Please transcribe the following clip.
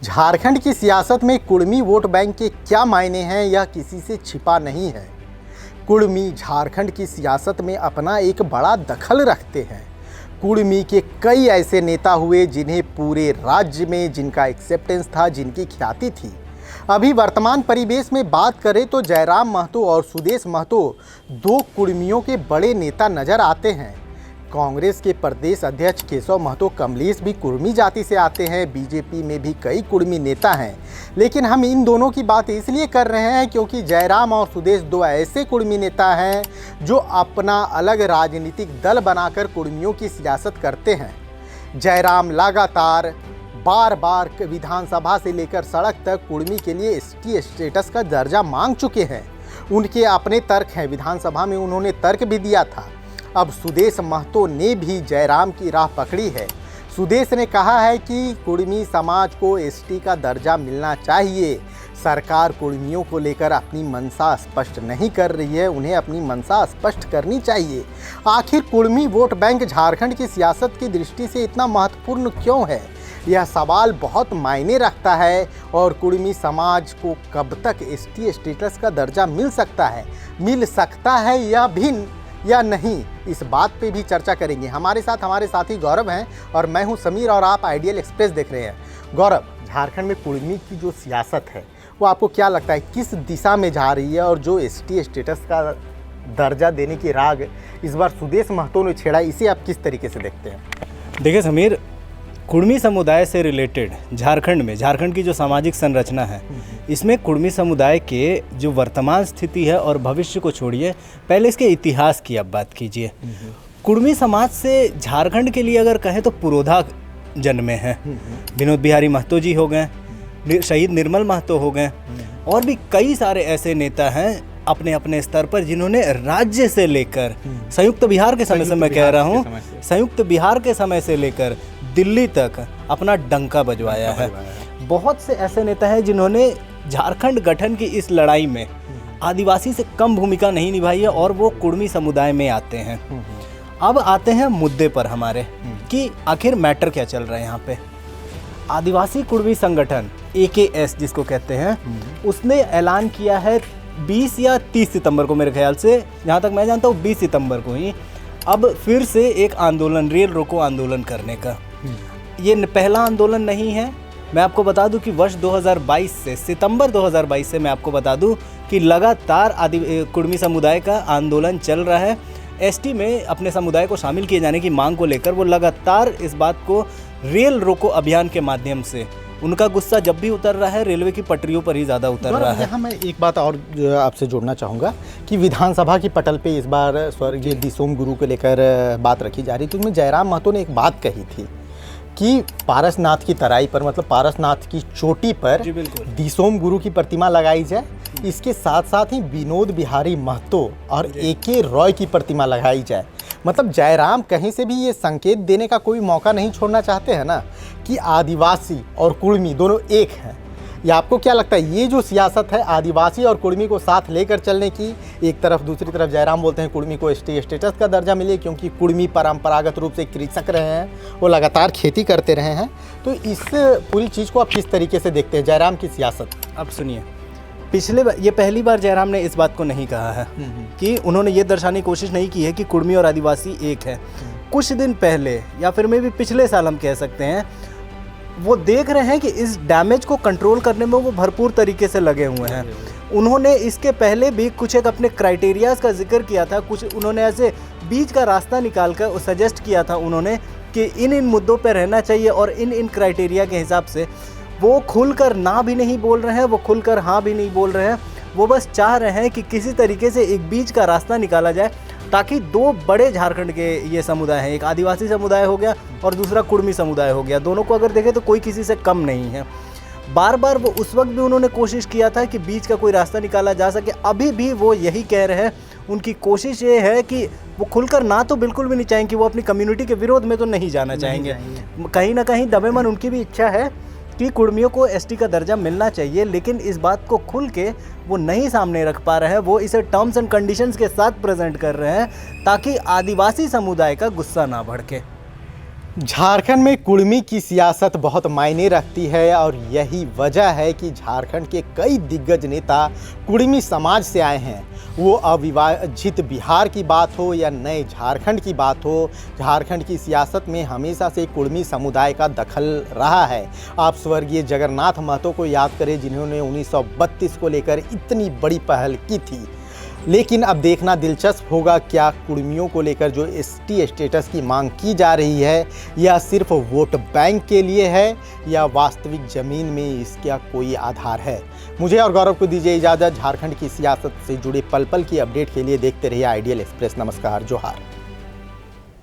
झारखंड की सियासत में कुर्मी वोट बैंक के क्या मायने हैं यह किसी से छिपा नहीं है। कुर्मी झारखंड की सियासत में अपना एक बड़ा दखल रखते हैं। कुर्मी के कई ऐसे नेता हुए जिन्हें पूरे राज्य में जिनका एक्सेप्टेंस था, जिनकी ख्याति थी। अभी वर्तमान परिवेश में बात करें तो जयराम महतो और सुदेश महतो दो कुर्मियों के बड़े नेता नजर आते हैं। कांग्रेस के प्रदेश अध्यक्ष केशव महतो कमलेश भी कुर्मी जाति से आते हैं। बीजेपी में भी कई कुर्मी नेता हैं, लेकिन हम इन दोनों की बात इसलिए कर रहे हैं क्योंकि जयराम और सुदेश दो ऐसे कुर्मी नेता हैं जो अपना अलग राजनीतिक दल बनाकर कुर्मियों की सियासत करते हैं। जयराम लगातार बार विधानसभा से लेकर सड़क तक कुर्मी के लिए एसटी स्टेटस का दर्जा मांग चुके हैं। उनके अपने तर्क हैं, विधानसभा में उन्होंने तर्क भी दिया था। अब सुदेश महतो ने भी जयराम की राह पकड़ी है। सुदेश ने कहा है कि कुर्मी समाज को एसटी का दर्जा मिलना चाहिए। सरकार कुर्मियों को लेकर अपनी मंशा स्पष्ट नहीं कर रही है, उन्हें अपनी मंशा स्पष्ट करनी चाहिए। आखिर कुर्मी वोट बैंक झारखंड की सियासत की दृष्टि से इतना महत्वपूर्ण क्यों है, यह सवाल बहुत मायने रखता है। और कुर्मी समाज को कब तक एसटी स्टेटस का दर्जा मिल सकता है या नहीं, इस बात पे भी चर्चा करेंगे। हमारे साथी गौरव हैं और मैं हूं समीर और आप आइडियल एक्सप्रेस देख रहे हैं। गौरव, झारखंड में कुर्मी की जो सियासत है वो आपको क्या लगता है किस दिशा में जा रही है, और जो एसटी स्टेटस का दर्जा देने की राग इस बार सुदेश महतो ने छेड़ा, इसे आप किस तरीके से देखते हैं? देखिए समीर, कुर्मी समुदाय से रिलेटेड झारखंड की जो सामाजिक संरचना है, इसमें कुर्मी समुदाय के जो वर्तमान स्थिति है और भविष्य को छोड़िए, पहले इसके इतिहास की आप बात कीजिए। कुर्मी समाज से झारखंड के लिए अगर कहें तो पुरोधा जन्मे हैं। विनोद बिहारी महतो जी हो गए, शहीद निर्मल महतो हो गए, और भी कई सारे ऐसे नेता हैं अपने अपने स्तर पर जिन्होंने राज्य से लेकर संयुक्त बिहार के समय से मैं कह रहा हूँ, संयुक्त बिहार के समय से लेकर दिल्ली तक अपना डंका बजवाया है। बहुत से ऐसे नेता हैं जिन्होंने झारखंड गठन की इस लड़ाई में आदिवासी से कम भूमिका नहीं निभाई है, और वो कुर्मी समुदाय में आते हैं। अब आते हैं मुद्दे पर हमारे कि आखिर मैटर क्या चल रहा है यहाँ पे। आदिवासी कुर्मी संगठन AKS जिसको कहते हैं, उसने ऐलान किया है 20 या 30 सितंबर को, मेरे ख्याल से जहाँ तक मैं जानता हूँ 20 सितंबर को ही अब फिर से एक आंदोलन, रेल रोको आंदोलन करने का। ये पहला आंदोलन नहीं है। मैं आपको बता दूं कि वर्ष 2022 से, सितंबर 2022 से मैं आपको बता दूं कि लगातार कुर्मी समुदाय का आंदोलन चल रहा है। एसटी में अपने समुदाय को शामिल किए जाने की मांग को लेकर वो लगातार इस बात को रेल रोको अभियान के माध्यम से, उनका गुस्सा जब भी उतर रहा है रेलवे की पटरियों पर ही ज़्यादा उतर रहा है। यहाँ मैं एक बात और आपसे जोड़ना चाहूँगा कि विधानसभा की पटल पे इस बार स्वर्गीय दिसोम गुरु को लेकर बात रखी जा रही थी। उसमें जयराम महतो ने एक बात कही थी कि पारसनाथ की तराई पर, मतलब पारसनाथ की चोटी पर दिसोम गुरु की प्रतिमा लगाई जाए। इसके साथ साथ ही विनोद बिहारी महतो और AK रॉय की प्रतिमा लगाई जाए। मतलब जयराम कहीं से भी ये संकेत देने का कोई मौका नहीं छोड़ना चाहते हैं ना कि आदिवासी और कुर्मी दोनों एक हैं। या आपको क्या लगता है ये जो सियासत है आदिवासी और कुर्मी को साथ लेकर चलने की, एक तरफ, दूसरी तरफ जयराम बोलते हैं कुर्मी को एसटी स्टेटस का दर्जा मिले क्योंकि कुर्मी परंपरागत रूप से कृषक रहे हैं, वो लगातार खेती करते रहे हैं। तो इस पूरी चीज़ को आप किस तरीके से देखते हैं, जयराम की सियासत? अब सुनिए, ये पहली बार जयराम ने इस बात को नहीं कहा है कि उन्होंने ये दर्शाने की कोशिश नहीं की है कि कुर्मी और आदिवासी एक है। कुछ दिन पहले या फिर में भी पिछले साल हम कह सकते हैं, वो देख रहे हैं कि इस डैमेज को कंट्रोल करने में वो भरपूर तरीके से लगे हुए हैं। उन्होंने इसके पहले भी कुछ एक अपने क्राइटेरियाज का जिक्र किया था, कुछ उन्होंने ऐसे बीच का रास्ता निकाल कर सजेस्ट किया था उन्होंने कि इन मुद्दों पर रहना चाहिए, और इन क्राइटेरिया के हिसाब से वो खुलकर ना भी नहीं बोल रहे हैं, वो खुलकर हाँ भी नहीं बोल रहे हैं। वो बस चाह रहे हैं कि किसी तरीके से एक बीच का रास्ता निकाला जाए ताकि दो बड़े झारखंड के ये समुदाय हैं, एक आदिवासी समुदाय हो गया और दूसरा कुर्मी समुदाय हो गया, दोनों को अगर देखें तो कोई किसी से कम नहीं है। बार बार वो उस वक्त भी उन्होंने कोशिश किया था कि बीच का कोई रास्ता निकाला जा सके। अभी भी वो यही कह रहे हैं। उनकी कोशिश ये है कि वो खुलकर ना तो बिल्कुल भी नहीं चाहेंगे कि वो अपनी कम्युनिटी के विरोध में तो नहीं जाना चाहेंगे। कहीं ना कहीं दबे मन उनकी भी इच्छा है कि कुर्मियों को एसटी का दर्जा मिलना चाहिए, लेकिन इस बात को खुल के वो नहीं सामने रख पा रहे हैं। वो इसे टर्म्स एंड कंडीशंस के साथ प्रेजेंट कर रहे हैं ताकि आदिवासी समुदाय का गुस्सा ना भड़के। झारखंड में कुर्मी की सियासत बहुत मायने रखती है और यही वजह है कि झारखंड के कई दिग्गज नेता कुर्मी समाज से आए हैं। वो अविभाजित बिहार की बात हो या नए झारखंड की बात हो, झारखंड की सियासत में हमेशा से कुर्मी समुदाय का दखल रहा है। आप स्वर्गीय जगन्नाथ महतो को याद करें, जिन्होंने 1932 को लेकर इतनी बड़ी पहल की थी। लेकिन अब देखना दिलचस्प होगा, क्या कुर्मियों को लेकर जो एसटी स्टेटस की मांग की जा रही है यह सिर्फ वोट बैंक के लिए है या वास्तविक ज़मीन में इसका कोई आधार है। मुझे और गौरव को दीजिए इजाज़त। झारखंड की सियासत से जुड़े पल पल की अपडेट के लिए देखते रहिए आइडियल एक्सप्रेस। नमस्कार, जोहार।